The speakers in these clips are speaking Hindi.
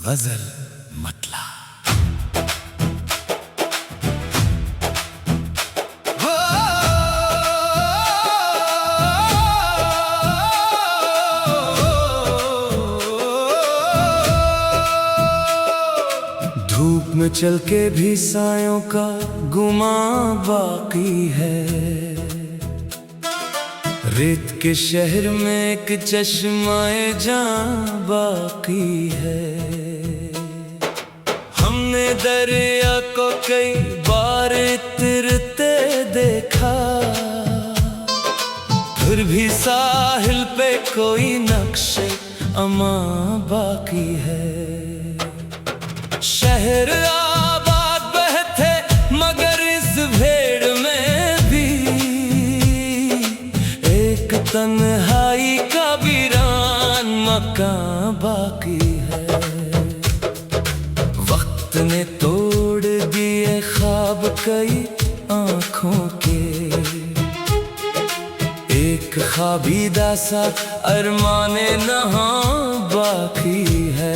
गजल मतला। धूप में चल के भी सायों का गुमा बाकी है। रेत के शहर में एक चश्माए जां बाकी है। हमने दरिया को कई बार तिरते देखा, फिर भी साहिल पे कोई नक्शे अमा बाकी है। शहर आबाद बहते मगर इस भेड़ में भी एक तन्हाई का वीरान मकान बाकी है। वक्त ने तोड़ दिए ख्वाब कई आँखों के, एक ख्वाबीदा सा अरमाने नहां बाकी है।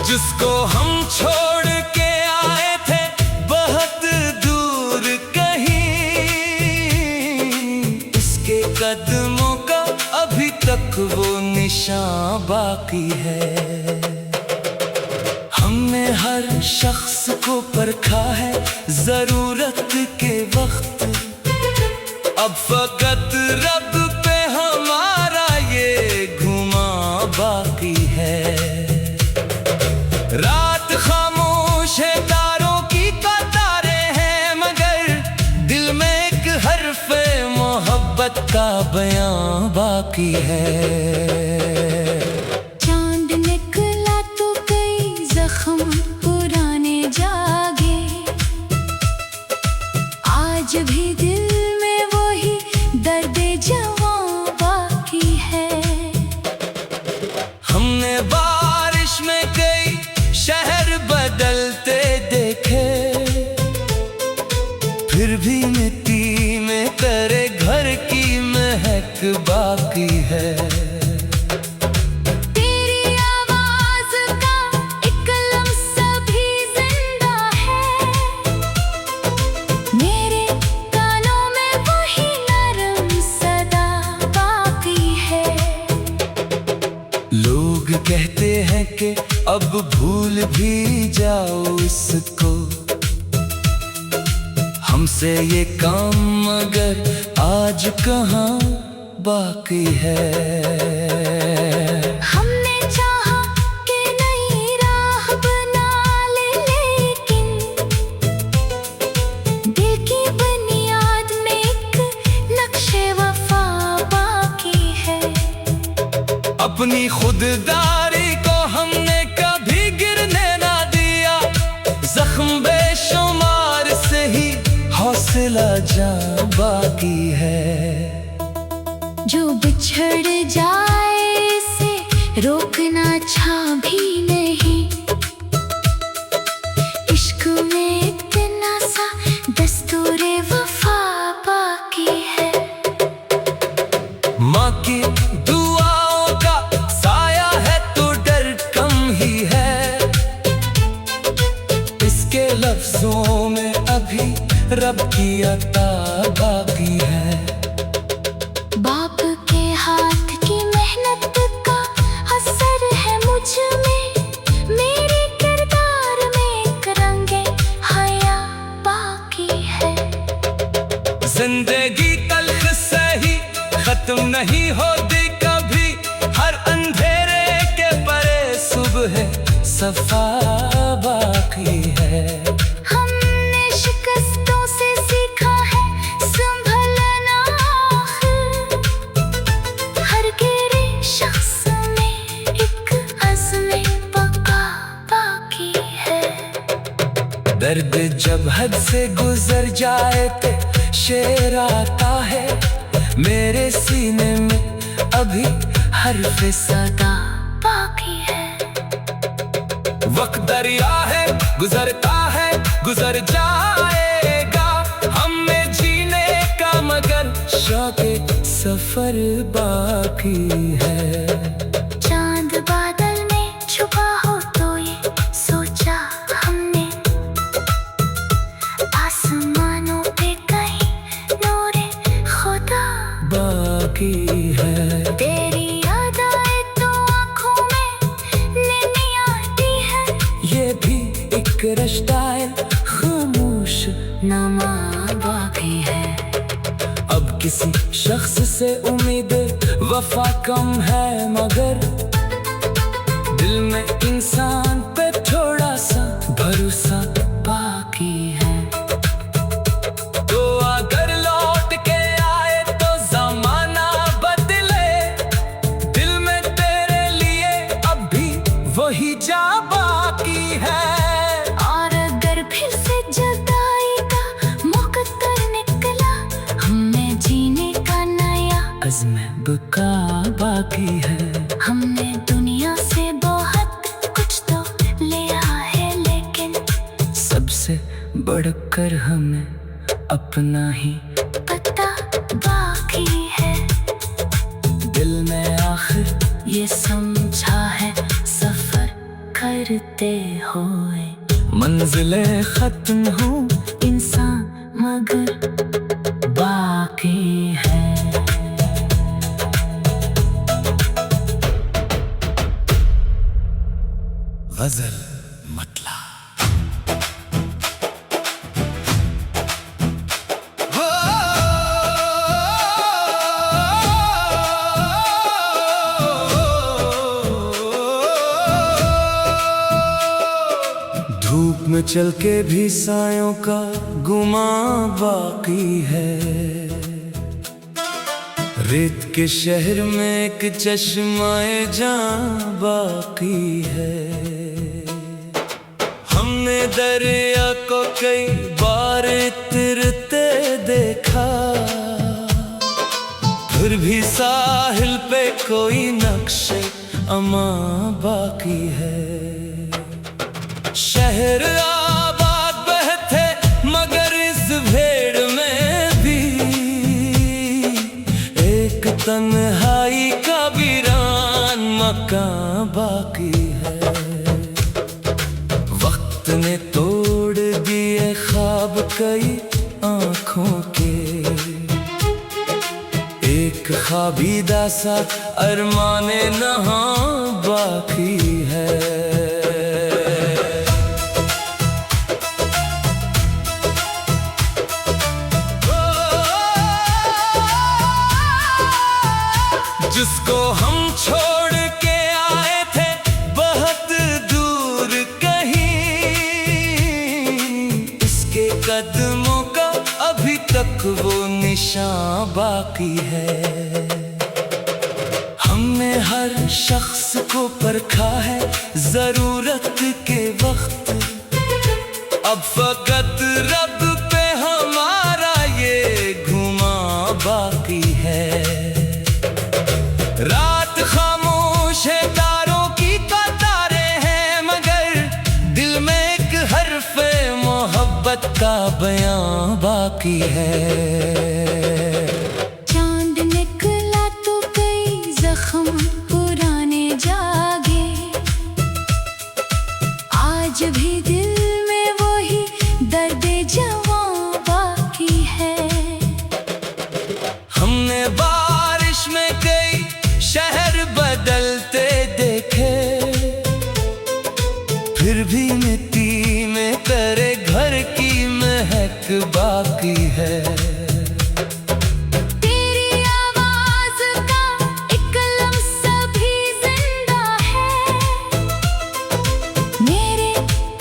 जिसको हम छोड़ के आए थे बहुत दूर कहीं, इसके कदमों का अभी तक वो निशान बाकी है। हमने हर शख्स को परखा है जरूरत के वक्त, अब फकत रब पे हमारा ये घुमा बाकी है। रात खामोश है, तारों की कतारें हैं, मगर दिल में एक हर्फ़े मोहब्बत का बयां बाकी है। चांद निकला तो कई जख्म पुराने जागे, आज भी दिल में वही दर्द जवां बाकी है। हमने बारिश में कई शहर बदलते देखे, फिर भी मिट्टी में तेरे घर की महक बाकी है। तेरी आवाज का एक लम्स भी जिंदा है, मेरे कानों में वही नरम सदा बाकी है। लोग कहते हैं कि अब भूल भी जाओ इसको, हमसे ये काम मगर आज कहाँ बाकी है। हमने चाहा कि नई राह बना ले, लेकिन दिल की बुनियाद में एक नक्शे वफा बाकी है। अपनी खुददारी को हमने कभी गिरने ना दिया, जख्म बेशुमार से ही हौसला जां बाकी है। जो बिछड़ जाए से रोकना अच्छा भी नहीं, इश्क में इतना सा दस्तूरे वफा बाकी है। माँ की दुआओं का साया है तो डर कम ही है, इसके लफ्जों में अभी रब की अता बाकी है। बाप के हाथ की मेहनत का असर है मुझ में, मेरे किरदार में एक रंगे हया बाकी है। जिंदगी तल्ख सही खत्म नहीं होती कभी, हर अंधेरे के परे सुबह सफा बाकी है। हमने शिकस्तों से सीखा है संभलना, हर गिरे शख्स में एक अज़्म बका बाकी है। दर्द जब हद से गुजर जाए तो शेर आता है, मेरे सीने में अभी हर्फ़ सदा बाकी है। वक्त दरिया है, गुजरता है, गुजर जाएगा। बाकी है। चांद बादल में छुपा हो तो ये सोचा हमने, आसमानों पे कहीं नूरे खुदा बाकी है। तेरी याद आए तो आँखों में लेनी आती है, ये भी एक रिश्ता है खामोश नमा बाकी है। अब किसी शख्स से उम्मीद वफा कम है, मगर दिल में इंसान पे थोड़ा सा भरोसा बाकी है। तो अगर लौट के आए तो जमाना बदले, दिल में तेरे लिए अब भी वही जा बाकी है। और अगर फिर से जुदाई का मुकद्दर निकला, हमें जीने का नया अज़्म बका बाकी है। हमने दुनिया से बहुत कुछ तो लिया है, लेकिन सबसे बढ़कर हमें अपना ही पता बाकी है। दिल में आखिर ये समझा है सफर करते हुए, मंजिलें खत्म हो इंसान मगर बाकी है। गजल मतला। धूप में चल के भी सायों का गुमा बाकी है। रेत के शहर में एक चश्माए जां बाकी है। हमने दरिया को कई बार तिरते देखा, फिर भी साहिल पे कोई नक्शे अमा बाकी है। शहर आबाद बहते मगर इस भेड़ में भी एक तन्हाई का वीरान मकान बाकी है। वक्त ने तोड़ दिए ख्वाब कई आँखों के, एक ख्वाबीदा सा अरमाने नहाँ बाकी है। जिसको हम छोड़ के आए थे बहुत दूर कहीं, इसके कदमों का अभी तक वो निशान बाकी है। हमने हर शख्स को परखा है जरूरत के वक्त, अब फकत रब पे हमारा ये घुमा बाकी है। रात खामोश है, तारों की कतारें हैं, मगर दिल में एक हर्फ़े मोहब्बत का बयां बाकी है। चांद निकला तो कई जख्म पुराने जागे, आज भी दिल में वही दर्द जवां बाकी है। हमने बारिश में कई शहर बदलते देखे, फिर भी मिट्टी में तेरे घर की महक बाकी है। तेरी आवाज का एक लम्स भी जिंदा है, मेरे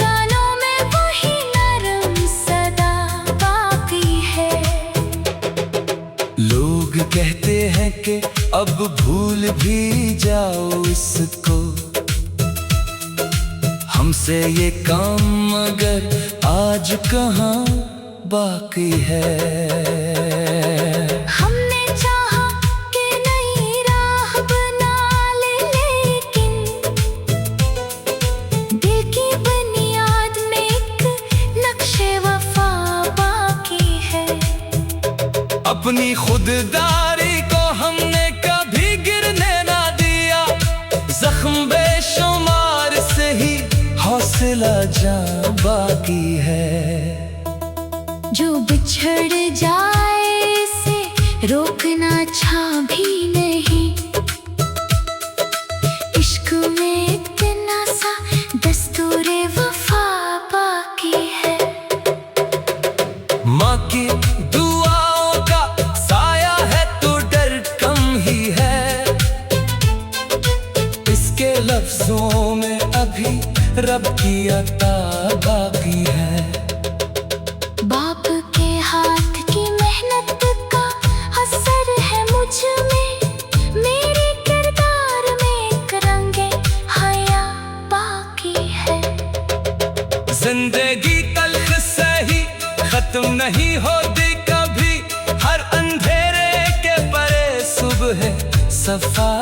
कानों में वही नरम सदा बाकी है। लोग कहते हैं कि अब भूल भी जाओ इसको, हमसे ये काम मगर आज कहाँ बाकी है। हमने चाहा कि नई राह बना ले, लेकिन दिल की बुनियाद में एक नक्शे वफा बाकी है। अपनी खुददारी को हमने कभी गिरने सिला जहाँ बाकी है। जो बिछड़ जाए से रोकना अच्छा भी नहीं, इश्क में इतना सा दस्तूरे वफा बाकी है। माँ की दुआओं का साया है तो डर कम ही है, इसके लफ्जों में अभी रब की अता बाकी है। बाप के हाथ की मेहनत का असर है मुझ में, मेरे किरदार में एक रंगे हया बाकी है। जिंदगी तल्ख सही खत्म नहीं होती कभी, हर अंधेरे के परे सुबह सफा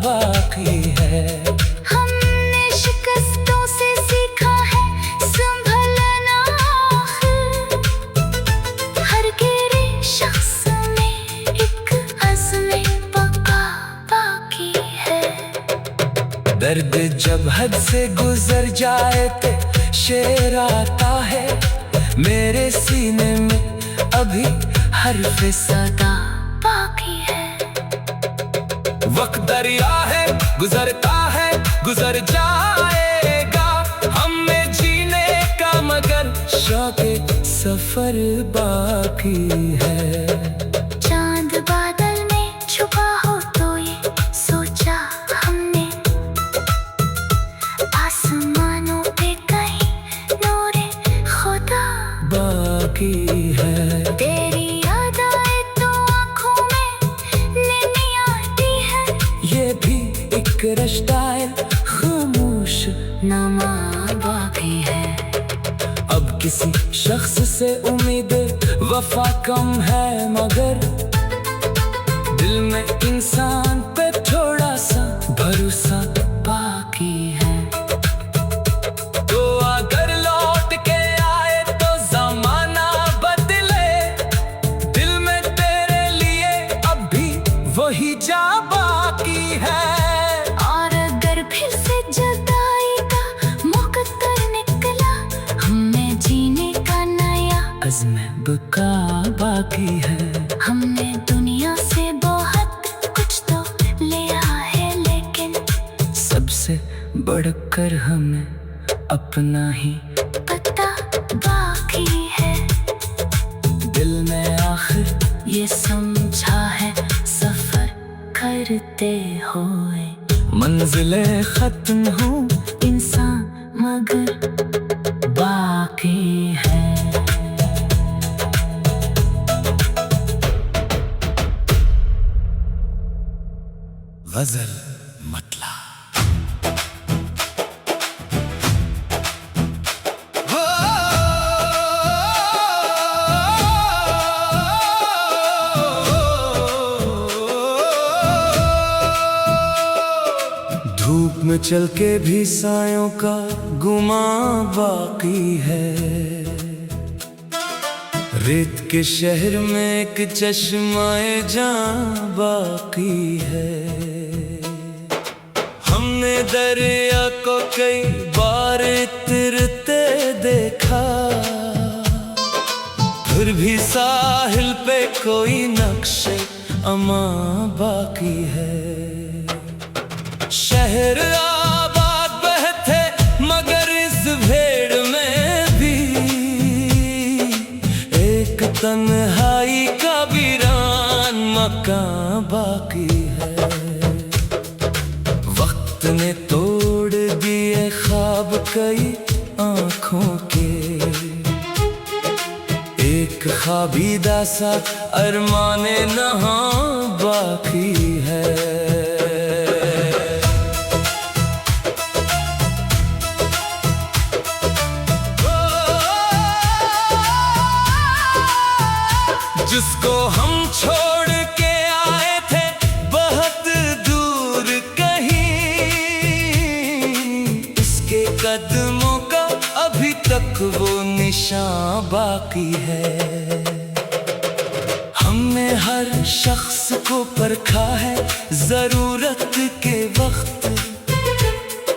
बाकी है। हमने शिकस्तों से सीखा है संभलना, हर गिरे शख्स में एक अज़्म बका बाकी है। दर्द जब हद से गुजर जाए तो शेर आता है, मेरे सीने में अभी हर्फ सदा बाकी है। वक्त दरिया है गुजरता है गुजर जाएगा, हमें जीने का मगर शौक़े सफर बाकी है। चांद बादल में छुपा हो तो ये सोचा हमने, आसमानों पे कहीं नूरे खुदा बाकी है। तेरी याद आए तो आँखों में नमी आती है, ये भी एक रश्ताए खामोश नमा बाकी है। अब किसी शख्स से उम्मीद वफा कम है, मगर दिल में इंसान पे थोड़ा सा भरोसा बाकी है। तो अगर लौट के आए तो जमाना बदले, दिल में तेरे लिए अब भी वही जा बाकी है। और अगर फिर से जुदाई का मुकद्दर निकला, हमें जीने का नया अज़्म बका बाकी है। हमने दुनिया से बहुत कुछ तो लिया है, लेकिन सबसे बढ़कर हमें अपना ही पता बाकी है। दिल में आखिर ये समझा है सफर करते हुए, मंजिलें खत्म हो इंसान मगर बाकी है। गजल मतला। धूप में चल के भी सायों का गुमा बाकी है, रेत के शहर में एक चश्माए जहाँ बाकी है। हमने दरिया को कई बार तिरते देखा, फिर भी साहिल पे कोई नक्शे अमा बाकी है। शहर आबाद बहते मगर इस भेड़ में भी एक तन्हाई का वीरान मकान बाकी है। वक्त ने तोड़ दिए ख्वाब कई आँखों के, एक ख्वाबीदा सा अरमाने नहाँ बाकी है। जिसको हम छोड़ के आए थे बहुत दूर कहीं, इसके कदमों का अभी तक वो निशान बाकी है। हमने हर शख्स को परखा है जरूरत के वक्त,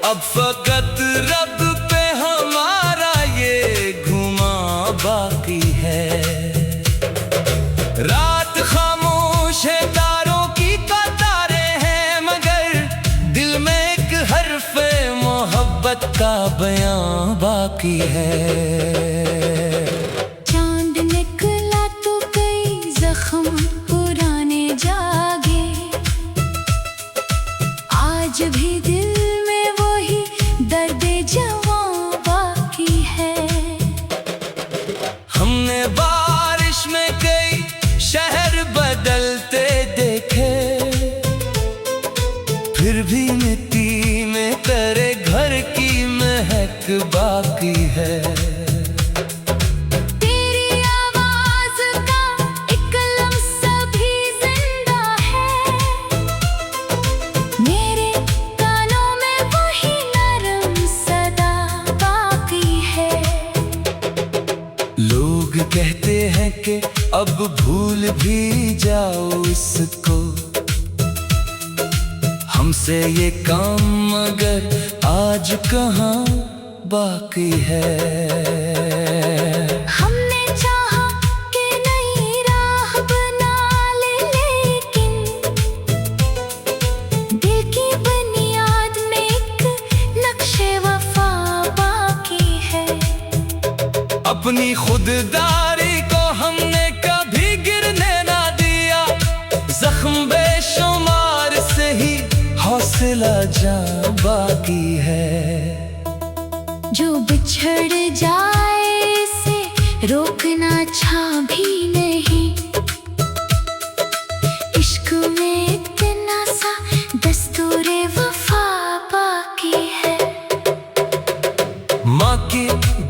अब फकत रब पे हम बाकी है। रात खामोश है, तारों की कतारें हैं, मगर दिल में एक हर्फ़े मोहब्बत का बयां बाकी है। चांद निकला तो कई जख्म पुराने जागे, आज भी दिल में वही दर्द जवां बाकी है। हमने बारिश में कई शहर बदलते देखे, फिर भी मिट्टी में तेरे घर की महक बाकी है। तेरी आवाज का एक लम्स भी जिंदा है, मेरे कानों में वही नरम सदा बाकी है। लोग कहते हैं कि अब भूल भी जाओ इसको, हमसे ये काम मगर आज कहाँ बाकी है। हमने चाहा कि नई राह बना ले, लेकिन दिल की बुनियाद में एक नक्शे वफा बाकी है। अपनी खुददारी को हमने कभी गिरने ना दिया, जख्म बेशुमार से ही हौसला जा बाकी है। जो बिछड़ जाए इसे रोकना अच्छा भी नहीं, इश्क में इतना सा दस्तूरे वफा बाकी है। माँ की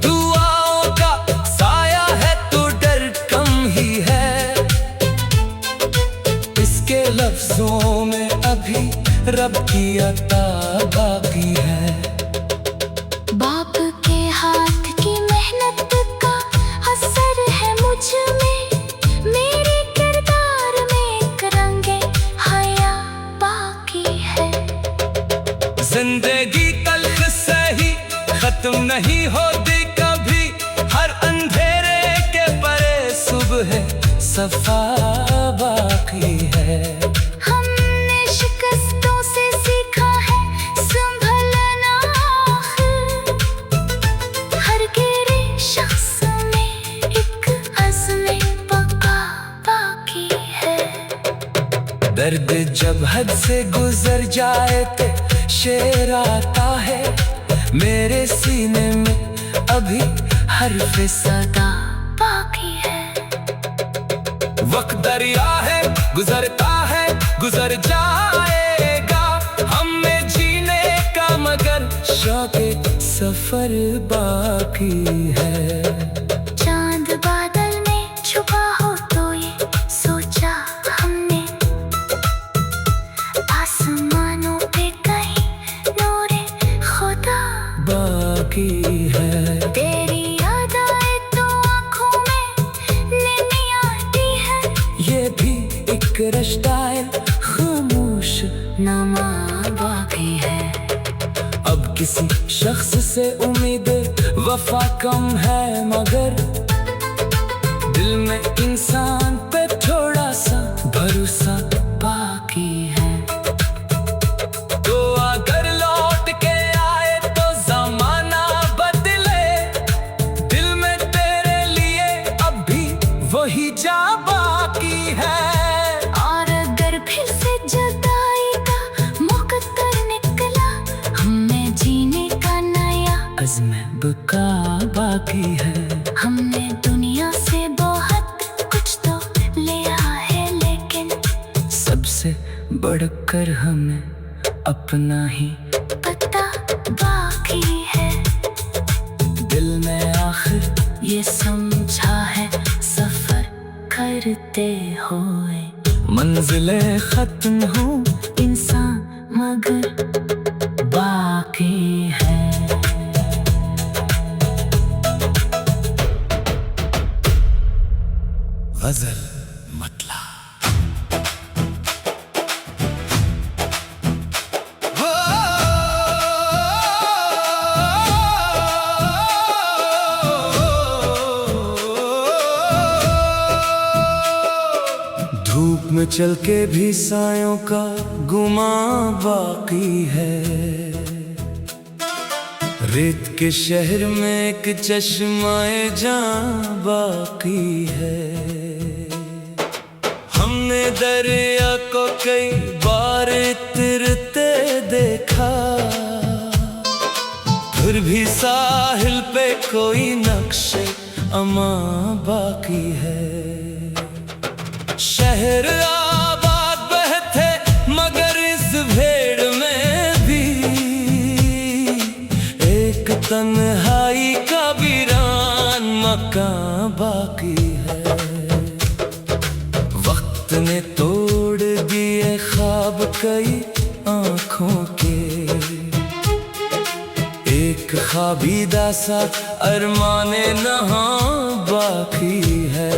दुआओं का साया है तो डर कम ही है, इसके लफ्जों में अभी रब की अता बाकी है। बाप के हाथ की मेहनत का असर है मुझ में, मेरे किरदार में एक रंगे हया बाकी है। जिंदगी तल्ख सही खत्म नहीं होती कभी, हर अंधेरे के परे सुबह सफा बाकी है। हमने शिकस्तों से सीखा है संभलना, हर गिरे शख्स में एक अज़्म बका बाकी है। दर्द जब हद से गुजर जाए तो शेर आता है, मेरे सीने में अभी हर्फ़े सदा बाकी है। वक्त दरिया है, गुजरता है, गुजर जाएगा, हमें जीने का मगर शौक़े सफर बाकी है। चांद बादल में छुपा हो तो ये सोचा हमने, आसमानों पे कहीं नूरे खुदा बाकी है। तेरी याद आए तो आँखों में नमी आती है, ये भी एक रश्ता-ए खामोश नमा बाकी है। अब किसी शख्स से उम्मीद वफा कम है, मगर दिल में इंसान पे थोड़ा सा भरोसा बाकी है। तो अगर लौट के आए तो जमाना बदले, दिल में तेरे लिए अब भी वही जा बाकी है। और अगर फिर से जुदाई का मुकद्दर निकला, हमें जीने का नया अज़्म बका बाकी है। हमने दुनिया से बहुत कुछ तो लिया है, लेकिन सबसे बढ़कर हमें अपना ही पता बाकी है। दिल में आखिर ये समझा है सफर करते हुए, मंजिलें खत्म हो इंसान मगर बाकी है। गजल मतला धूप में चल के भी सायों का गुमा बाकी है। रेत के शहर में एक चश्माए जां बाकी है। हमने दरिया को कई बार तिरते देखा, फिर भी साहिल पे कोई नक्शे अमा बाकी है। शहर आबाद बहते मगर इस भेड़ में भी एक तन्हाई का वीरान मकान बाकी है। वक्त ने तोड़ दिए ख्वाब कई आँखों के, एक ख्वाबीदा सा अरमाने नहाँ बाकी है।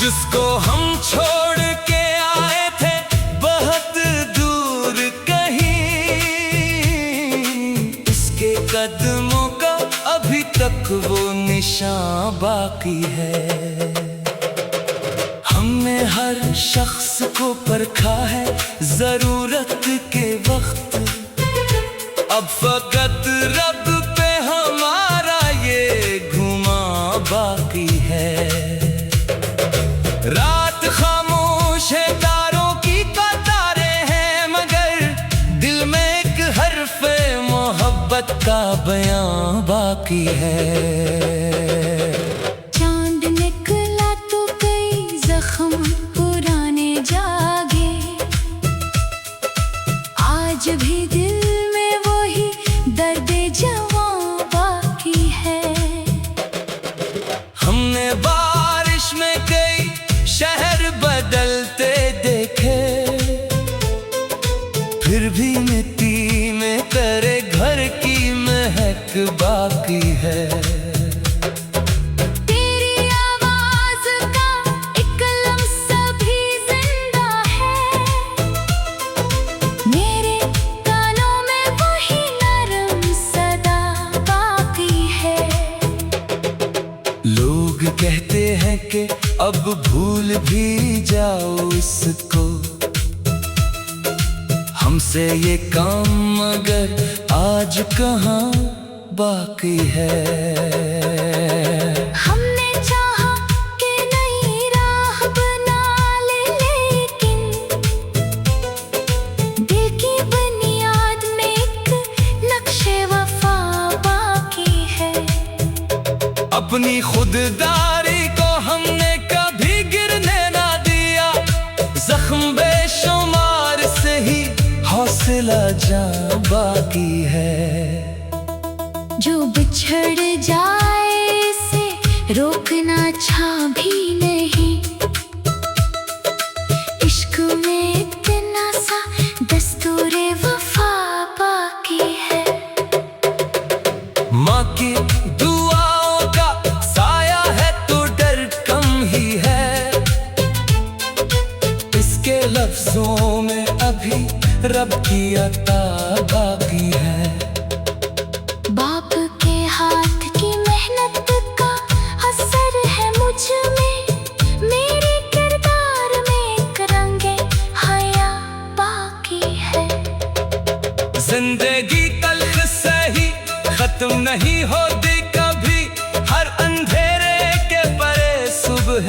जिसको हम छोड़ के आए थे बहुत दूर कहीं, इसके कदमों का अभी तक वो निशान बाकी है। हमने हर शख्स को परखा है जरूरत के वक्त, अब फकत रब पे हमारा ये घुमा बाकी है। रात खामोश है, तारों की कतारें हैं, मगर दिल में एक हर्फ़े मोहब्बत का बयां बाकी है। चांद निकला तो कई जख्म पुराने जागे, आज भी दिल में वही दर्द जवां बाकी है। हमने बारिश में कई शहर बदलते देखे, फिर भी मिट्टी में तेरे घर की महक बाकी है। तेरी आवाज का एक लम्हा भी जिंदा है, मेरे कानों में वही नरम सदा बाकी है। लोग कहते हैं कि अब भूल भी जाओ इसको, हमसे ये काम मगर आज कहाँ बाकी है। हमने चाहा कि नई राह बना ले, लेकिन दिल की बुनियाद में एक नक्शे वफा बाकी है। अपनी खुददारी को हमने कभी गिरने ना दिया, जख्म बेशुमार से ही हौसला जां बाकी है। जो बिछड़ जाए से रोकना अच्छा भी नहीं, इश्क में इतना सा दस्तूरे वफा बाकी है। माँ की दुआओं का साया है तो डर कम ही है, इसके लफ्जों में अभी रब की अता बाकी है। बाप के हाथ की मेहनत का असर है मुझ में, मेरे किरदार में एक रंगे हया बाकी है। जिंदगी तल्ख सही खत्म नहीं होती कभी, हर अंधेरे के परे सुबह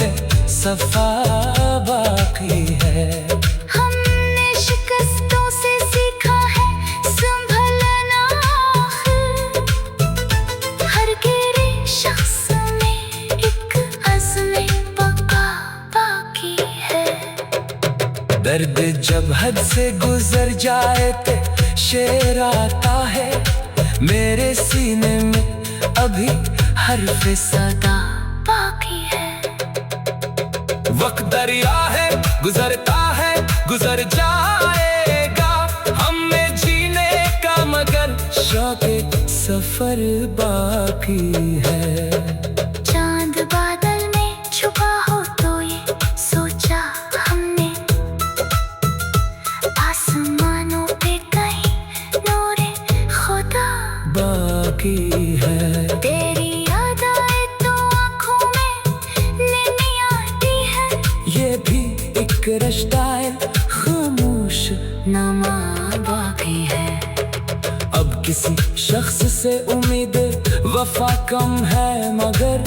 सफा बाकी है। हमने शिकस्तों से सीखा है संभलना, हर गिरे शख्स में एक अज़्म बका बाकी है। दर्द जब हद से गुजर जाए तो शेर आता है, मेरे सीने में अभी हर्फ़े सदा बाकी है। वक्त दरिया है, गुजरता है, गुजर जाएगा, हमें जीने का मगर शौक़े सफर बाकी है। चांद बादल में छुपा हो तो ये सोचा हमने, आसमानों पे कहीं बाकी है। तेरी याद आए तो आँखों में नैनी आती है। ये भी एक रिश्ता है, खामोश नमा बाकी है। अब किसी शख्स से उम्मीद वफा कम है, मगर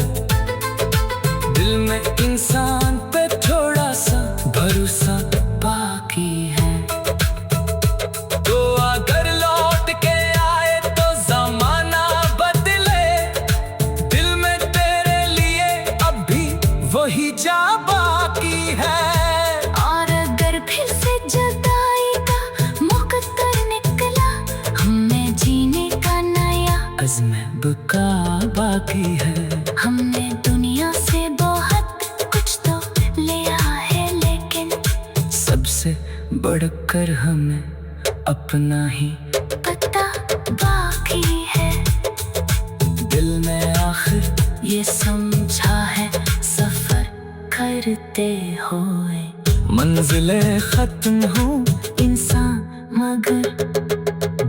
दिल में इंसान पे थोड़ा सा भरोसा बाकी है। तो अगर लौट के आए तो जमाना बदले, दिल में तेरे लिए अब भी वही जा बाकी है। और अगर फिर से जुदाई का मुकद्दर निकला, हमें जीने का नया अज़्म बका बाकी है। हमने दुनिया से बहुत कुछ तो लिया है, लेकिन सबसे बढ़कर हमें अपना ही पता बाकी है। दिल में आखिर ये समझा है सफर करते हुए, मंजिलें खत्म हो इंसान मगर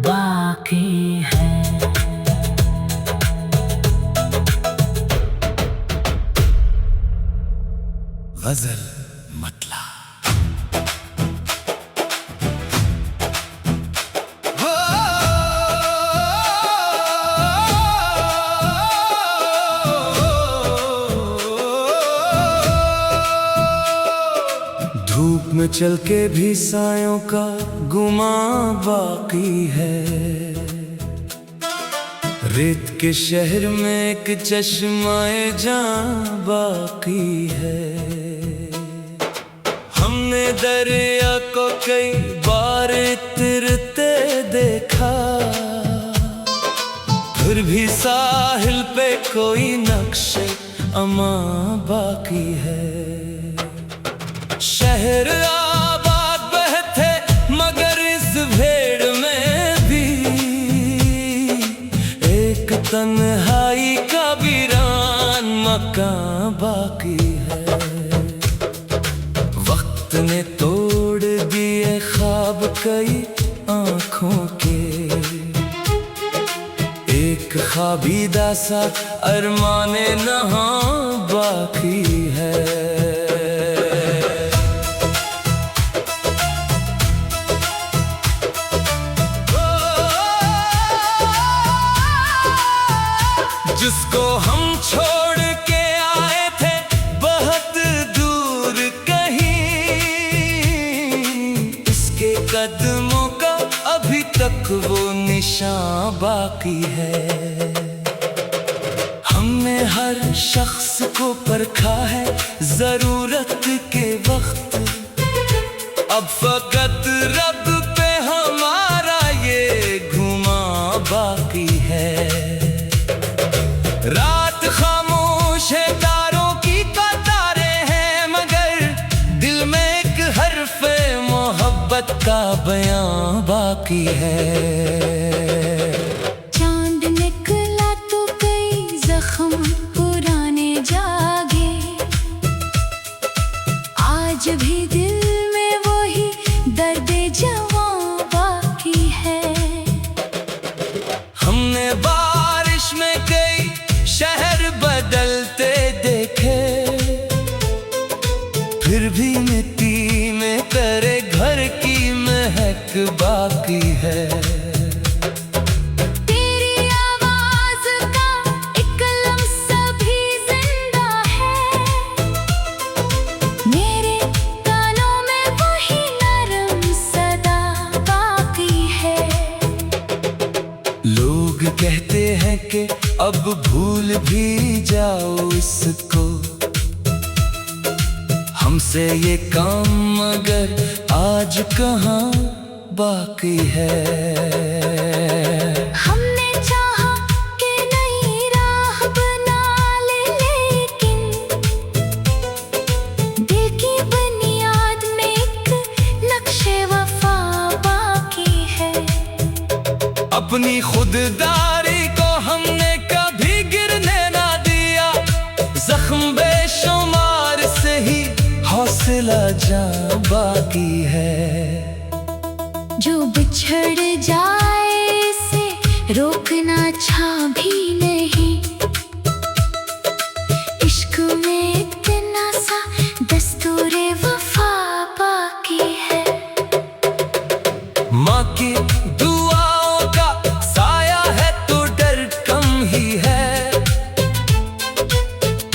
बाकी है। गजल मतला। धूप में चल के भी सायों का गुमा बाकी है। रेत के शहर में एक चश्माए जहाँ बाकी है। हमने दरिया को कई बार तिरते देखा, फिर भी साहिल पे कोई नक्शे अमा बाकी है। शहर आबाद बहते मगर इस भेड़ में भी एक तन्हाई का वीरान मकान बाकी है। वक्त ने तोड़ दिए ख्वाब कई आँखों के, एक ख्वाबीदा सा अरमाने नहाँ बाकी है। जिसको हम छोड़ के आए थे बहुत दूर कहीं, इसके कदमों का अभी तक वो निशान बाकी है। हमने हर शख्स को परखा है जरूरत के वक्त, अब फकत रब पे हमारा ये घुमा बाकी है। रात खामोश है, तारों की कतारें हैं, मगर दिल में एक हर्फ़े मोहब्बत का बयां बाकी है। चांद निकला तो कई जख्म पुराने जागे, आज भी दिल में वही दर्द जवां बाकी है। हमने बारिश में कई शहर बदलते देखे, फिर भी मिट्टी में तेरे घर की महक बाकी है। तेरी आवाज का एक लम्स भी जिंदा है, मेरे कानों में वही नरम सदा बाकी है। लोग कहते हैं कि अब भूल भी जाओ इसको, हमसे ये काम मगर आज कहाँ बाकी है। हमने चाहा कि नई राह बना ले, लेकिन दिल की बुनियाद में एक नक्शे वफा बाकी है। अपनी खुददारी को हमने कभी गिरने ना दिया, जख्म बेशुमार से ही हौसला जा बाकी है। जो बिछड़ जाए से रोकना छा भी माँ की दुआओं का साया है तो डर कम ही है।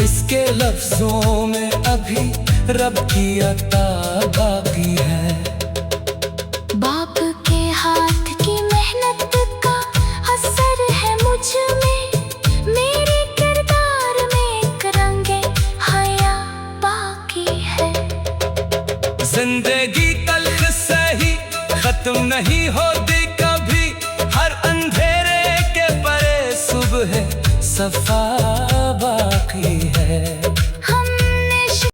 इसके लफ्जों में अभी रब की अता बाकी है। बाप के हाथ की मेहनत का असर है मुझ में, मेरे किरदार में एक रंगे हया बाकी है। जिंदगी तल्ख सही खत्म नहीं होती कभी, हर अंधेरे के परे सुबह सफा